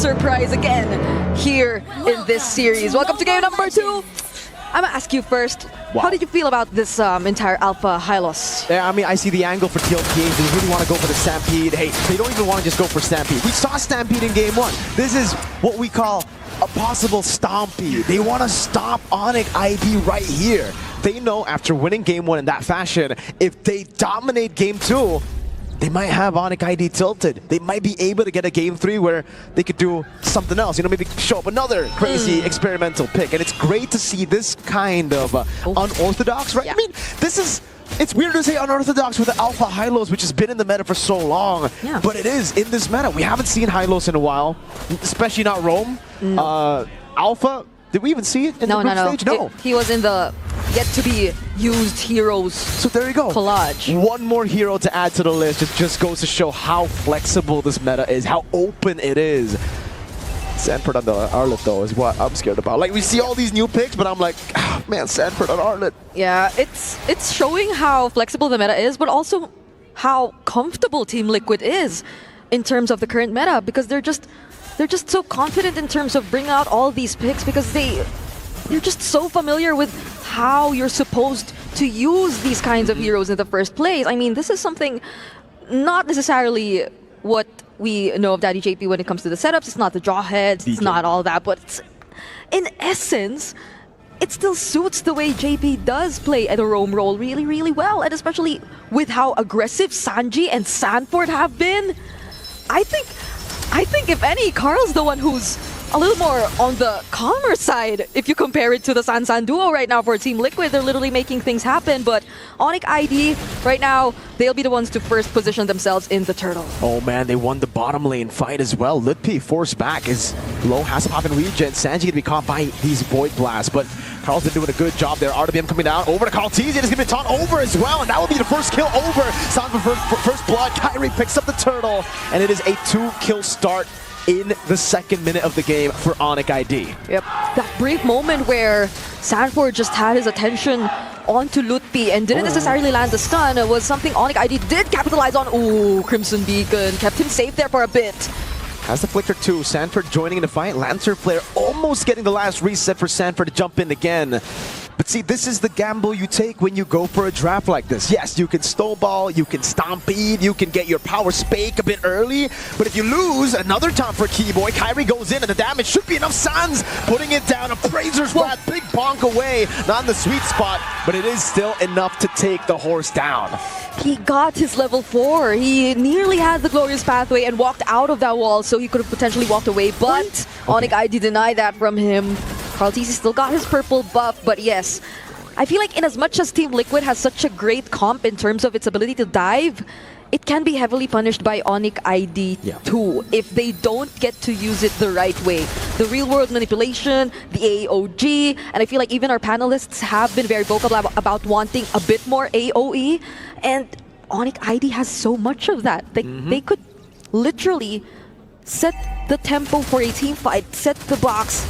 surprise again here in this series. Welcome to game number 2. I'm gonna ask you first, how did you feel about this entire Alpha high loss? Yeah, I mean, I see the angle for TLPH. They really want to go for the Stampede. Hey, they don't even want to just go for Stampede. We saw Stampede in game 1. This is what we call a possible Stompede. They want to stomp ONIC ID right here. They know after winning game 1 in that fashion, if they dominate game 2, they might have ONIC ID tilted. They might be able to get a game 3 where they could do something else. You know, maybe show up another crazy experimental pick. And it's great to see this kind of unorthodox, right? Yeah. I mean, it's weird to say unorthodox with the Alpha Hylos, which has been in the meta for so long. Yeah. But it is in this meta. We haven't seen Hylos in a while, especially not Rome. Alpha, did we even see it in the group stage? No. He was in the yet to be used heroes. So there you go. Collage. One more hero to add to the list. It just goes to show how flexible this meta is, how open it is. Sanford on the Arlet though is what I'm scared about. Like, we see all these new picks, but I'm like, oh, man, Sanford on Arlet. Yeah, it's showing how flexible the meta is, but also how comfortable Team Liquid is in terms of the current meta, because they're just so confident in terms of bringing out all these picks, because they're just so familiar with how you're supposed to use these kinds of heroes in the first place. I mean, this is something not necessarily what we know of Daddy JP when it comes to the setups. It's not the draw heads, it's not all that, but in essence, it still suits the way JP does play at a roam role really, really well, and especially with how aggressive Sanji and Sanford have been. I think if any, Carl's the one who's a little more on the calmer side if you compare it to the San duo right now for Team Liquid. They're literally making things happen, but ONIC ID right now, they'll be the ones to first position themselves in the turtle. Oh man, they won the bottom lane fight as well. Litpi forced back as Low has to pop in regen. Sanji gonna be caught by these Void Blasts, but Carl's been doing a good job there. RWM coming down over to Carl TZ. It's gonna be taunt over as well, and that will be the first kill over. Sound for first blood. Kyrie picks up the turtle, and it is a 2-kill start in the second minute of the game for ONIC ID. Yep. That brief moment where Sanford just had his attention onto Lutpi and didn't necessarily land the stun was something ONIC ID did capitalize on. Ooh, Crimson Beacon kept him safe there for a bit. Has the Flicker too. Sanford joining in the fight. Lancer Flare almost getting the last reset for Sanford to jump in again. But see, this is the gamble you take when you go for a draft like this. Yes, you can snowball, you can stampede, you can get your power spake a bit early, but if you lose, another time for Keyboy, Kyrie goes in and the damage should be enough. Sans putting it down, Appraiser's Wrath, big bonk away, not in the sweet spot, but it is still enough to take the horse down. He got his level 4. He nearly had the glorious pathway and walked out of that wall, so he could have potentially walked away, but ONIC ID denied that from him. Carl TZ still got his purple buff, but yes, I feel like in as much as Team Liquid has such a great comp in terms of its ability to dive, it can be heavily punished by ONIC ID too if they don't get to use it the right way. The real-world manipulation, the AOG, and I feel like even our panelists have been very vocal about wanting a bit more AOE, and ONIC ID has so much of that. They could literally set the tempo for a team fight, set the box,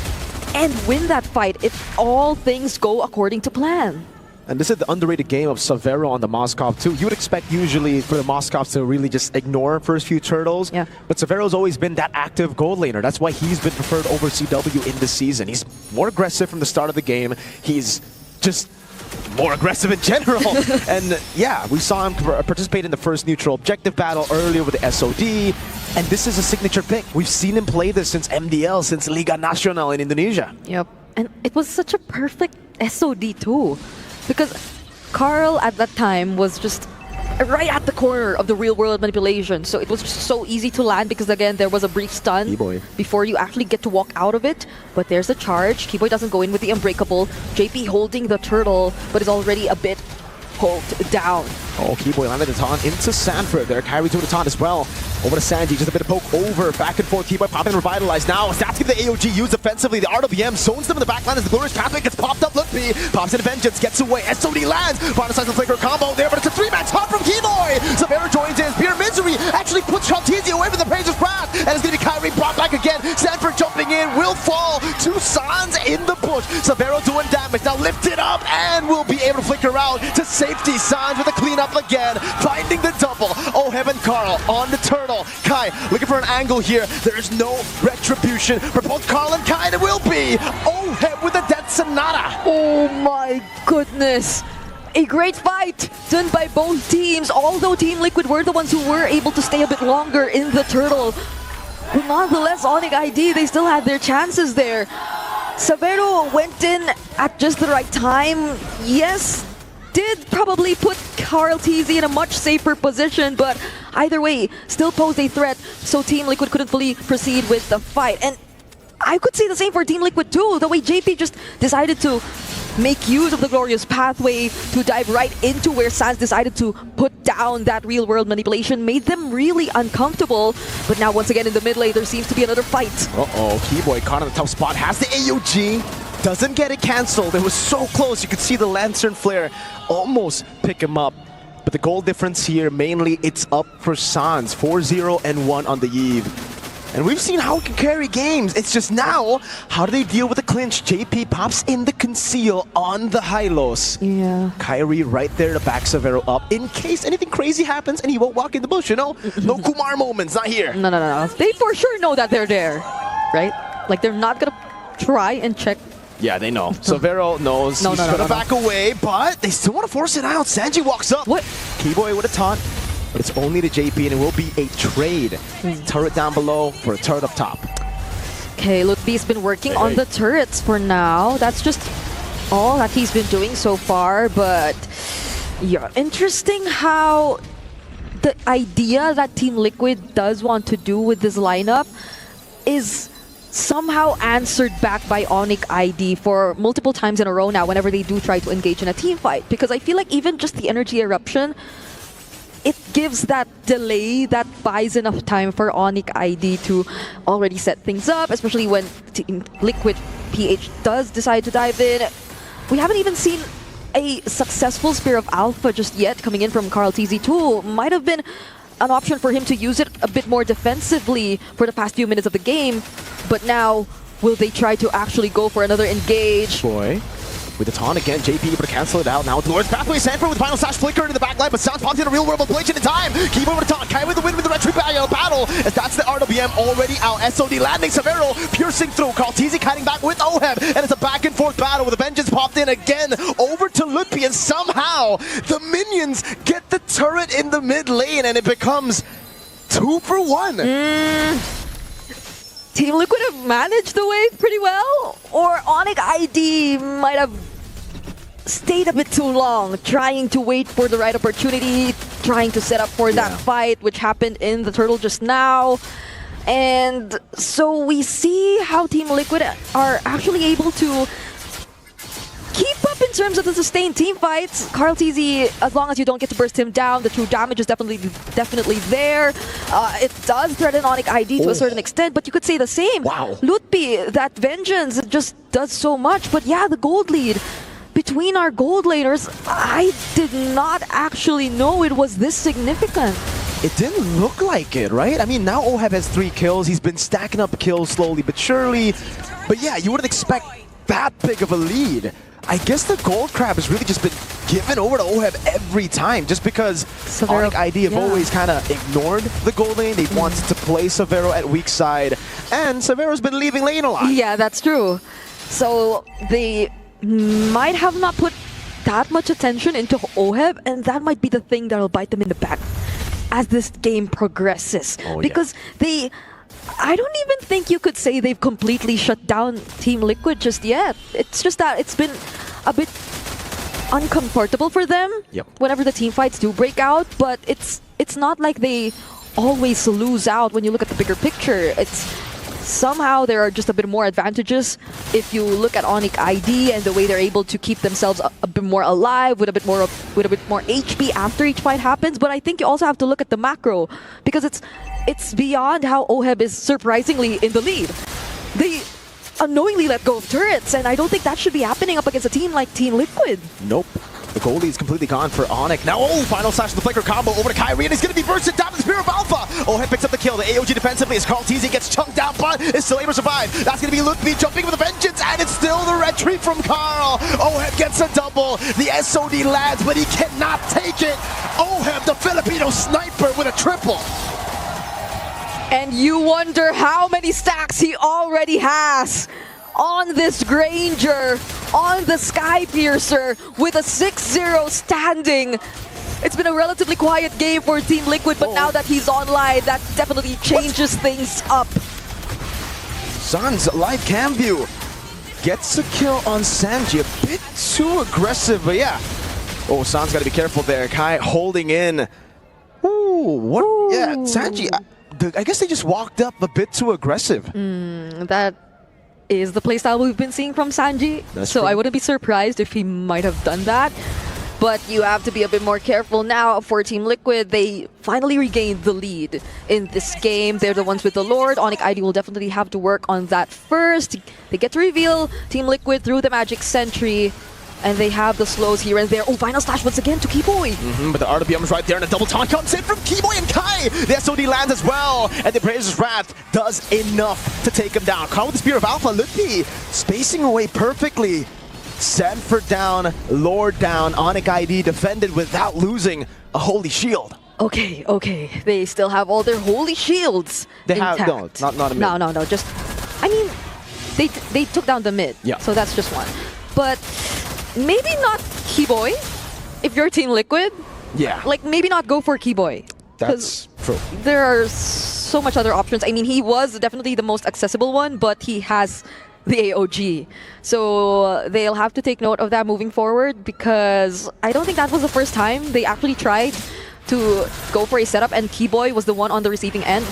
and win that fight if all things go according to plan. And this is the underrated game of Savero on the Moskov too. You would expect usually for the Moskovs to really just ignore first few turtles. Yeah. But Savero's always been that active gold laner. That's why he's been preferred over CW in this season. He's more aggressive from the start of the game. He's just more aggressive in general. And yeah, we saw him participate in the first neutral objective battle earlier with the SOD. And this is a signature pick. We've seen him play this since MDL, since Liga Nacional in Indonesia. Yep. And it was such a perfect SOD too. Because Carl at that time was just right at the corner of the real-world manipulation. So it was just so easy to land because, again, there was a brief stun before you actually get to walk out of it. But there's a charge. Keyboy doesn't go in with the Unbreakable. JP holding the turtle, but is already a bit poked down. Oh, Keyboy landed the taunt into Sanford there. Kyrie doing the taunt as well. Over to Sanji, just a bit of poke over, back and forth. Keyboy popping and revitalized now. That's getting the AOG used offensively. The RWM zones them in the backline as the glorious pathway gets popped up. Lutpi pops in Vengeance, gets away. SOD lands. Bottom-size and flicker combo there, but it's a 3-man top from Keyboy. Savero joins in. Pure Misery actually puts Shaltizi away from the Praiser's Wrath. And it's going to be Kyrie brought back again. Sanford jumping in, will fall. 2 Sans in the push. Savero doing damage. Now lifted up and will be able to flicker out to safety. Sans with a cleanup again. Finding the double. Oh, Heaven Carl on the turtle. Carl. Kai looking for an angle here. There is no retribution for both Carl and Kai. It will be OHEB with a Death Sonata. Oh my goodness. A great fight done by both teams, although Team Liquid were the ones who were able to stay a bit longer in the turtle. But nonetheless, ONIC ID, they still had their chances there. Savero went in at just the right time. Yes, did probably put Carl TZ in a much safer position, but either way, still posed a threat, so Team Liquid couldn't fully proceed with the fight. And I could say the same for Team Liquid too, the way JP just decided to make use of the glorious pathway to dive right into where Sans decided to put down that real-world manipulation made them really uncomfortable. But now once again in the mid lane, there seems to be another fight. Keyboy caught in the tough spot, has the AUG, doesn't get it cancelled. It was so close, you could see the Lantern Flare almost pick him up. But the goal difference here, mainly it's up for Sans, 4-0 and 1 on the eve. And we've seen how it can carry games. It's just now, how do they deal with the clinch? JP pops in the conceal on the Hylos. Yeah. Kyrie right there to back Savero up in case anything crazy happens and he won't walk in the bush, you know? No Kumar moments, not here. No. They for sure know that they're there, right? Like they're not gonna try and check. Yeah, they know. Savero knows he's gonna back away, but they still want to force it out. Sanji walks up. What? Keyboy with a taunt. But it's only to JP, and it will be a trade. Turret down below for a turret up top. Okay, Lutby's been working on the turrets for now. That's just all that he's been doing so far. But yeah, interesting how the idea that Team Liquid does want to do with this lineup is somehow answered back by ONIC ID for multiple times in a row now whenever they do try to engage in a team fight. Because I feel like even just the energy eruption, it gives that delay that buys enough time for ONIC ID to already set things up, especially when Team Liquid PH does decide to dive in. We haven't even seen a successful Spear of Alpha just yet coming in from Carl TZ2. Might have been an option for him to use it a bit more defensively for the past few minutes of the game, but now will they try to actually go for another engage? Boy. With the taunt again, JP able to cancel it out. Now with Lord's Pathway, Sanford with final slash flicker into the back line, but Sounds pops in a real world manipulation in time. Keyboard with the taunt, Kai with the win with the retreat battle, as that's the RWM already out. SOD landing, Savero piercing through. Carl TZ kiting back with OHEB, and it's a back and forth battle with the Vengeance popped in again over to Lutby, and somehow the minions get the turret in the mid lane, and it becomes 2 for 1. Team Liquid have managed the wave pretty well, or ONIC ID might have stayed a bit too long, trying to wait for the right opportunity, trying to set up for that fight, which happened in the turtle just now. And so we see how Team Liquid are actually able to keep up in terms of the sustained team fights. Carl TZ, as long as you don't get to burst him down, the true damage is definitely there. It does threaten ONIC ID to a certain extent, but you could say the same. Wow. Lutby, that Vengeance just does so much, but yeah, the gold lead between our gold laners, I did not actually know it was this significant. It didn't look like it, right? I mean, now OHEB has 3 kills. He's been stacking up kills slowly but surely. But yeah, you wouldn't expect that big of a lead. I guess the gold crab has really just been given over to OHEB every time, just because ONIC ID have always kind of ignored the gold lane. They wanted to play Savero at weak side, and Savero's been leaving lane a lot. Yeah, that's true. So they might have not put that much attention into OHEB, and that might be the thing that'll bite them in the back as this game progresses. Because I don't even think you could say they've completely shut down Team Liquid just yet. It's just that it's been a bit uncomfortable for them whenever the team fights do break out, but it's not like they always lose out when you look at the bigger picture. It's somehow there are just a bit more advantages if you look at ONIC ID and the way they're able to keep themselves a bit more alive with a bit more HP after each fight happens. But I think you also have to look at the macro, because it's beyond how OHEB is surprisingly in the lead. They unknowingly let go of turrets, and I don't think that should be happening up against a team like Team Liquid. Nope. The goalie is completely gone for ONIC. Now, final slash of the flicker combo over to Kyrie, and he's going to be bursted down to the Spear of Alpha. OHEB picks up the kill. The AOG defensively as Carl TZ gets chunked down, but is still able to survive. That's going to be Lutby jumping with a vengeance, and it's still the retreat from Carl. OHEB gets a double. The SOD lands, but he cannot take it. OHEB, the Filipino sniper, with a triple. And you wonder how many stacks he already has on this Granger, on the Sky Piercer, with a 6-0 standing. It's been a relatively quiet game for Team Liquid, but now that he's online, that definitely changes things up. Sans, live cam view. Gets a kill on Sanji, a bit too aggressive, but yeah. Oh, Sans got to be careful there. Kai holding in. Ooh, what? Ooh. Yeah, Sanji, I guess they just walked up a bit too aggressive. That is the playstyle we've been seeing from Sanji. That's so true. I wouldn't be surprised if he might have done that. But you have to be a bit more careful now for Team Liquid. They finally regained the lead in this game. They're the ones with the Lord. ONIC ID will definitely have to work on that first. They get to reveal Team Liquid through the Magic Sentry. And they have the slows here and there. Oh, final slash once again to Keyboy. But the RWM is right there, and a double taunt comes in from Keyboy and Kai. The SOD lands as well, and the Praise's Wrath does enough to take him down. Carl with the Spear of Alpha, Lutpi spacing away perfectly. Sanford down, Lord down, ONIC ID defended without losing a Holy Shield. Okay. They still have all their Holy Shields intact. Not a mid. No. Just, I mean, they took down the mid. Yeah. So that's just one. But maybe not Keyboy if you're Team Liquid. Yeah. Like, maybe not go for Keyboy. That's true. There are so much other options. I mean, he was definitely the most accessible one, but he has the AOG. So they'll have to take note of that moving forward, because I don't think that was the first time they actually tried to go for a setup and Keyboy was the one on the receiving end.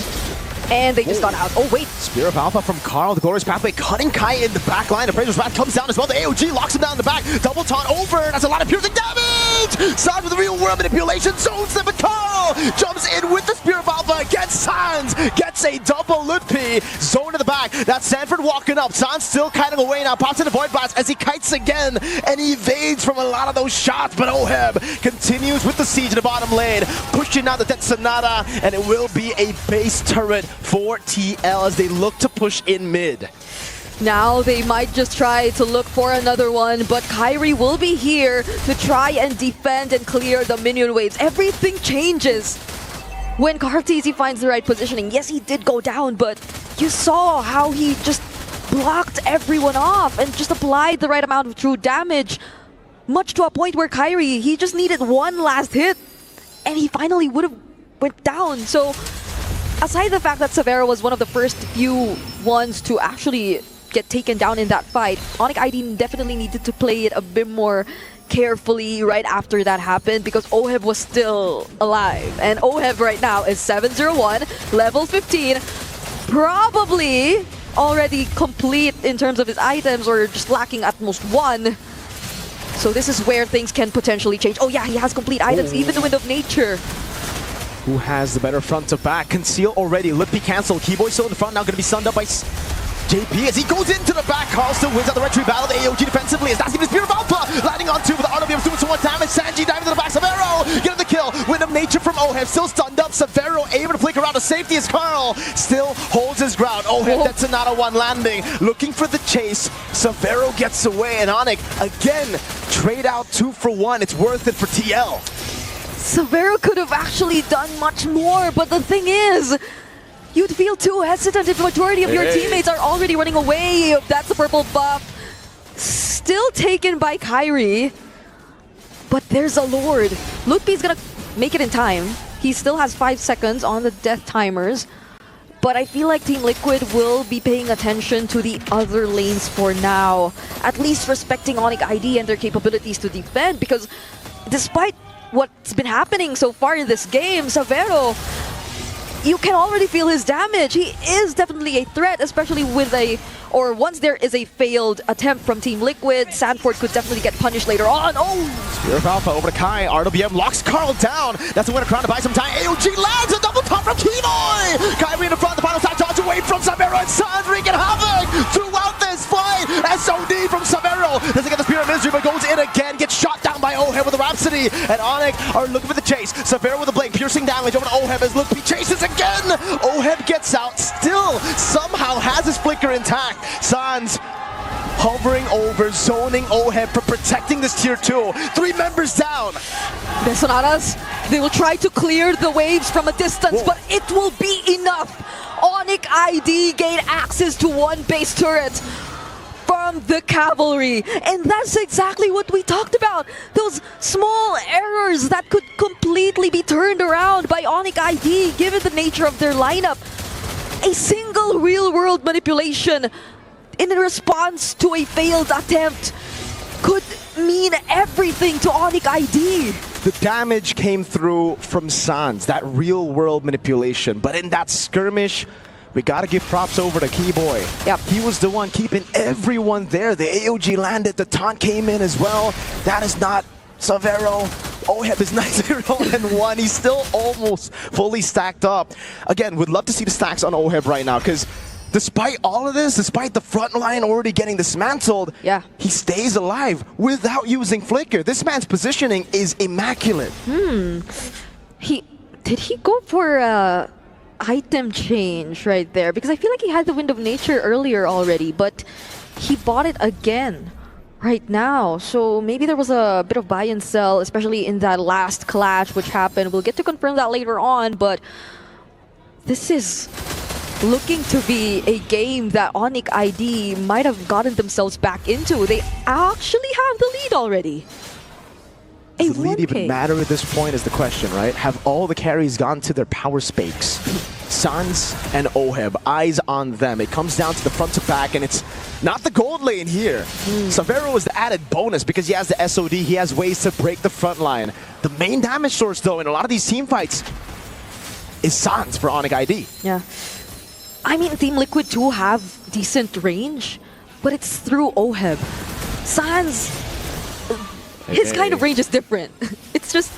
And they just got out. Oh, wait. Spear of Alpha from Carl, the Glorious Pathway, cutting Kai in the back line. The Praise's Wrath comes down as well. The AOG locks him down in the back. Double taunt over. That's a lot of piercing damage. Sans with the real world manipulation. Zones them, but Carl jumps in with the Spear of Alpha against Sans. Gets a double Lutpi. Zone to the back. That's Sanford walking up. Sans still kiting away now. Pops in the Void Blast as he kites again and evades from a lot of those shots. But Oheb continues with the siege in the bottom lane. Pushing out the Death Sonata, and it will be a base turret for TL as they look to push in mid. Now they might just try to look for another one, but Kyrie will be here to try and defend and clear the minion waves. Everything changes when Cartesi finds the right positioning. Yes, he did go down, but you saw how he just blocked everyone off and just applied the right amount of true damage, much to a point where Kyrie, he just needed one last hit and he finally would have went down. So aside the fact that Severo was one of the first few ones to actually get taken down in that fight, ONIC ID definitely needed to play it a bit more carefully right after that happened, because Oheb was still alive. And Oheb right now is 701, level 15, probably already complete in terms of his items, or just lacking at most one. So this is where things can potentially change. Oh yeah, he has complete items, even the Wind of Nature. Who has the better front to back? Conceal already. Lutpi cancel. Keyboy still in the front now, going to be sunned up by JP as he goes into the back. Carl still wins out the retreat battle. The AOG defensively as that's even Spear of Alpha landing on two with the RWM doing so much damage. Sanji diving to the back. Severo getting the kill. Wind of Nature from Oheb still stunned up. Severo able to flick around to safety as Carl still holds his ground. Oheb, that's Sonata one landing. Looking for the chase. Severo gets away, and ONIC again trade out 2 for 1. It's worth it for TL. Severo could have actually done much more, but the thing is, you'd feel too hesitant if the majority of your teammates are already running away. That's the purple buff. Still taken by Kyrie, but there's a Lord. Lutpi's gonna make it in time. He still has 5 seconds on the death timers, but I feel like Team Liquid will be paying attention to the other lanes for now, at least respecting ONIC ID and their capabilities to defend, because despite what's been happening so far in this game, Severo, you can already feel his damage. He is definitely a threat, especially with once there is a failed attempt from Team Liquid, Sanford could definitely get punished later on. Oh! Spear of Alpha over to Kai. RWM locks Carl down. That's a winner crown to buy some time. AOG lands a double top from Keyboy! Kyrie in the front, the final touch dodge away from Severo, and Sans wreaking havoc throughout this fight. SOD from Severo doesn't get the Spear of Misery, but goes in again, gets shot down by Oheb with the Rhapsody, and ONIC are looking for the chase. Severo with the blade, piercing damage over to Oheb as Lutpi chases again. Oheb gets out, still somehow has his flicker intact. Sans hovering over, zoning OHEB for protecting this tier 2. 3 members down. The Sonatas, they will try to clear the waves from a distance, Whoa. but it will be enough. ONIC ID gain access to one base turret from the cavalry, and that's exactly what we talked about. Those small errors that could completely be turned around by ONIC ID given the nature of their lineup. A single real-world manipulation in response to a failed attempt could mean everything to ONIC ID. The damage came through from Sans, that real-world manipulation. But in that skirmish, we gotta give props over to Keyboy. Yep. He was the one keeping everyone there. The AOG landed, the taunt came in as well. That is not Savero. OHEB is 9-0-1. He's still almost fully stacked up. Again, would love to see the stacks on OHEB right now, because despite all of this, despite the front line already getting dismantled, yeah, he stays alive without using Flicker. This man's positioning is immaculate. Did he go for a item change right there? Because I feel like he had the Wind of Nature earlier already, but he bought it again right now. So maybe there was a bit of buy and sell, especially in that last clash which happened. We'll get to confirm that later on, but this is looking to be a game that ONIC ID might have gotten themselves back into. They actually have the lead already. Does the lead even matter at this point is the question, right? Have all the carries gone to their power spakes? Sans and OHEB, eyes on them. It comes down to the front to back, and it's not the gold lane here. Savero is the added bonus because he has the SOD. He has ways to break the front line. The main damage source, though, in a lot of these team fights is Sans for ONIC ID. Yeah. I mean, Team Liquid do have decent range, but it's through OHEB. Sans, his kind of range is different. It just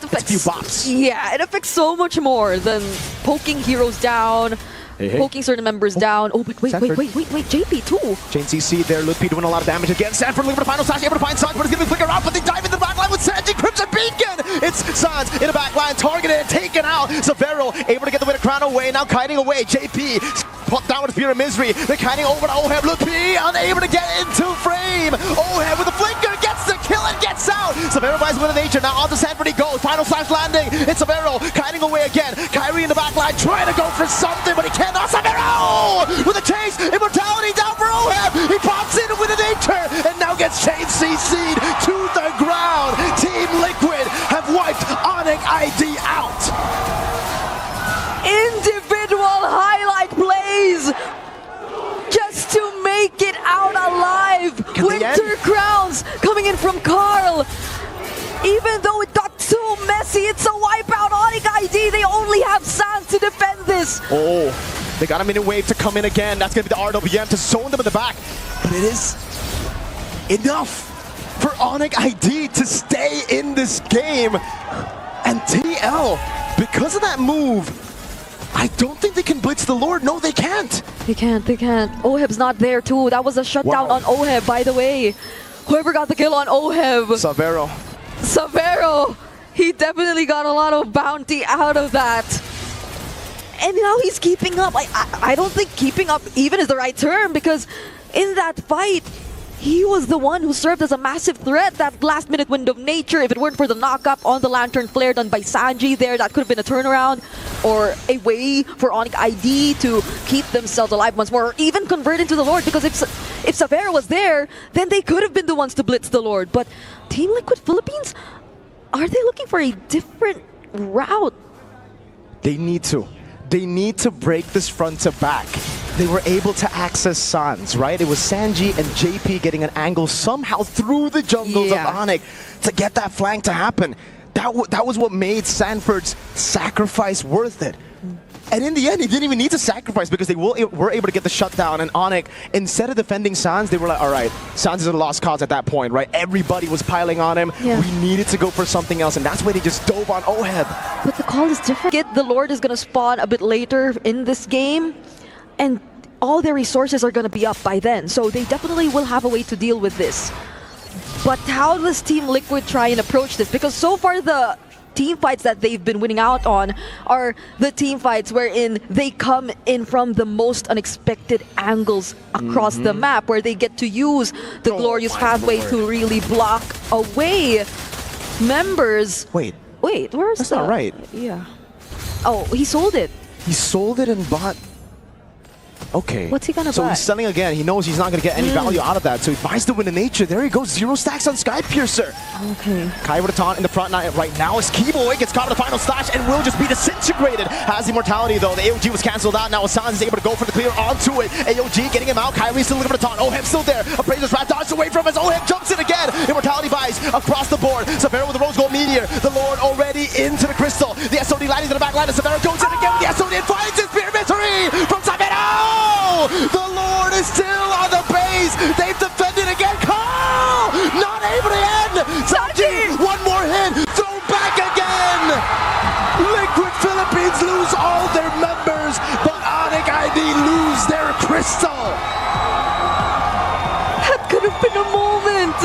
affects... It's a few bops. Yeah, it affects so much more than poking heroes down, poking certain members down. Oh, but wait, JP too. Chain CC there, Lutpi doing a lot of damage again. Sanford looking for the final slash, able to find Sans, but it's going to flicker out, but they dive into the backline with Sanji, Crimson Beacon! It's Sans in the backline, targeted and taken out. Savero able to get the way to crown away, now kiting away. JP put down with Fear of Misery. They're kiting over to OHEB. Lutpi unable to get into frame. OHEB with the flicker gets the kill and gets out. Savero buys with nature. Now onto Sanford he goes. Final slash landing. It's Savero kiting away again. Kyrie in the backline trying to go for something, but he cannot. Savero with a chase. Immortality down for OHEB. He pops in with a nature and now gets chain CC'd to the ground. Team Liquid have wiped ONIC ID out. Individual highlight plays just to make it out alive. Winter Crowns coming in from Carl. Even though it got too messy, it's a wipeout. ONIC ID, they only have Sans to defend this. Oh, they got a minute wave to come in again. That's going to be the RWM to zone them in the back. But it is enough for ONIC ID to stay in this game. And TL, because of that move, I don't think they can blitz the Lord. No, they can't. They can't. OHEB's not there too. That was a shutdown on OHEB, by the way. Whoever got the kill on OHEB. Savero. He definitely got a lot of bounty out of that. And now he's keeping up. I don't think keeping up even is the right term, because in that fight, he was the one who served as a massive threat. That last minute Wind of Nature, if it weren't for the knock-up on the Lantern Flare done by Sanji there, that could have been a turnaround or a way for ONIC ID to keep themselves alive once more, or even convert into the Lord, because if Savero was there, then they could have been the ones to blitz the Lord. But Team Liquid Philippines, are they looking for a different route? They need to. They need to break this front to back. They were able to access Sans, right? It was Sanji and JP getting an angle somehow through the jungles of ONIC to get that flank to happen. That was what made Sanford's sacrifice worth it. And in the end, he didn't even need to sacrifice, because they were able to get the shutdown. And ONIC, instead of defending Sans, they were like, all right, Sans is a lost cause at that point, right? Everybody was piling on him. Yeah. We needed to go for something else, and that's why they just dove on OHEB. But the call is different. The Lord is going to spawn a bit later in this game, and all their resources are going to be up by then. So they definitely will have a way to deal with this. But how does Team Liquid try and approach this? Because so far the team fights that they've been winning out on are the team fights wherein they come in from the most unexpected angles across the map, where they get to use the glorious pathway to really block away members. Wait, where's that's not right. Yeah. Oh, he sold it. He sold it and bought... Okay. What's he gonna buy? So he's selling again. He knows he's not going to get any value out of that. So he buys the Wind of Nature. There he goes. 0 stacks on Skypiercer. Okay. Kai with a taunt in the front right now is Keyboy. Gets caught with the final slash and will just be disintegrated. Has immortality though. The AOG was cancelled out. Now Asan is able to go for the clear onto it. AOG getting him out. Kyrie's still looking for the taunt. Ohim still there. Appraiser's rat dodged away from us. Ohim jumps in again. Immortality buys across the board. Severo with the Rose Gold Meteor. The Lord already into the Crystal. The SOD landing to the back line. Severo goes in again with the SOD and finds his spear victory from Severo! The Lord is still on the base. They've defended again. Call! Not able to end. Saji, one more hit. Throw back again. Liquid Philippines lose all their members, but ONIC ID lose their crystal. That could have been a moment.